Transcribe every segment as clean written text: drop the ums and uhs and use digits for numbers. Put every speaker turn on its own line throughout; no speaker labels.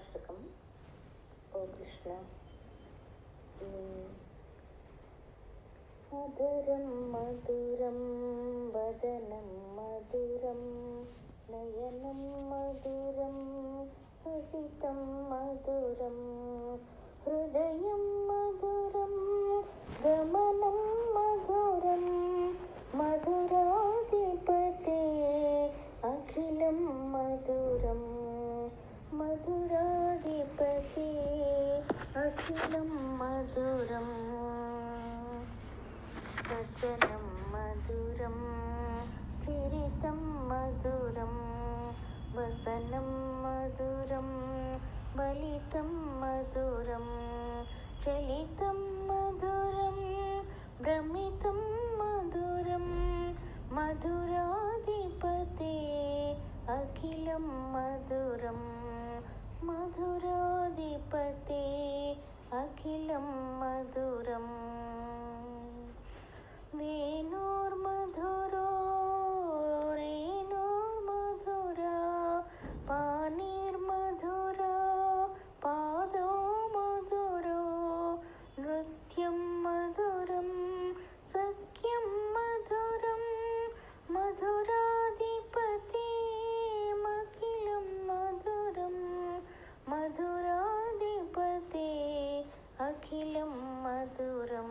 కృష్ణాష్టకం. ఓ కృష్ణ. మధురం మధురం వదనం మధురం నయనం మధురం హసితం మధురం హృదయం మధురం గమనం మధురం మధురాధిపతే అఖిలం మధురం మధురాధిపతే అఖిలం మధురం వచనం మధురం చరితం మధురం వసనం మధురం బలితం మధురం చలితం మధురం భ్రమితం మధురం మధురాధిపతే అఖిలం మధురం మధురాధిపతే అఖిలం మధురం వేణుర్మధురో రేణుర్మధురా పాణిర్మధురా పాదో మధురో నృత్యం మధురం సఖ్యం మధురం మధురాధిపతే అఖిలం మధురం మధురాధిపతే అఖిలం మధురం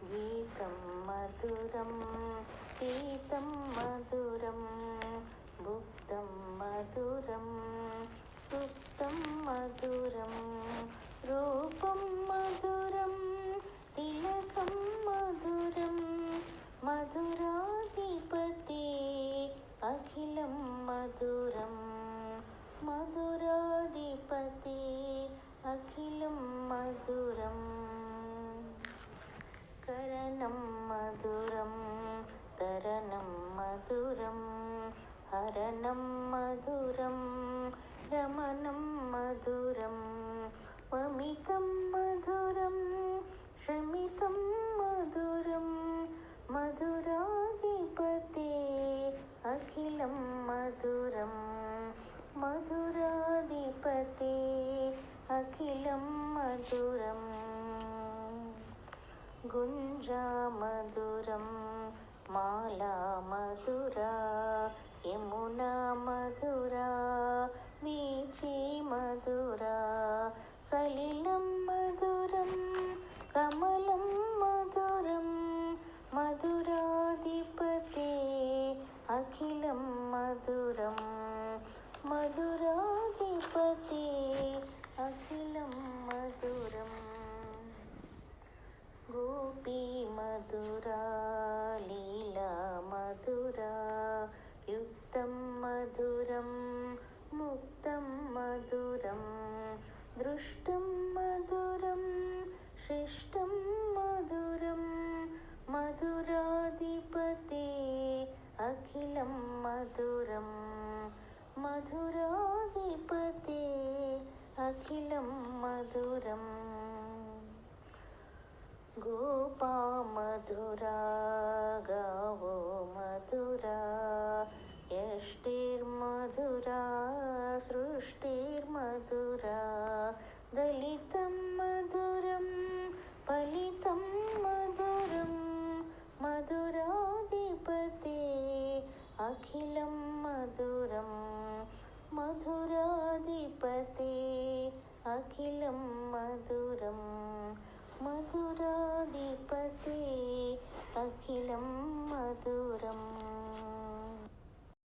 గీతం మధురం గీతం మధురం భుక్తం మధురం సుప్తం మధురం రూపం మధురం తిలకం మధురం మధురాధిపతే అఖిలం మధురం మధురాధిపతే అఖిలం మధురం కరణం మధురం తరణం మధురం హరణం మధురం రమణం మధురం వమితం మధురం శమితం మధురం మధురాధిపతే అఖిలం మధురం మధురాధిపతే అఖిలం మధురం గుంజా మధురం మాలా మధురా యమునా మధురా వీచి మధురా సలిలం మధురం కమలం మధురం మధురాధిపతే అఖిలం మధురం మధురాధిపతే అఖిలం మధురం గోపీ మధురా లీలా మధురా యుక్తం మధురం ముక్తం మధురం దృష్టం మధురం శిష్టం మధురం మధురాధిపతే అఖిలం మధురం మధురాధిపతే అఖిలం మధురం గోపా మధురా గావో మధురా యష్టిర్మధురా సృష్టిర్మధురా దళితం మధురం ఫలితం మధురం మధురాధిపతే అఖిలం మధురం మధురాధిపతే అఖిలం మధురం మధురాధిపతే అఖిలం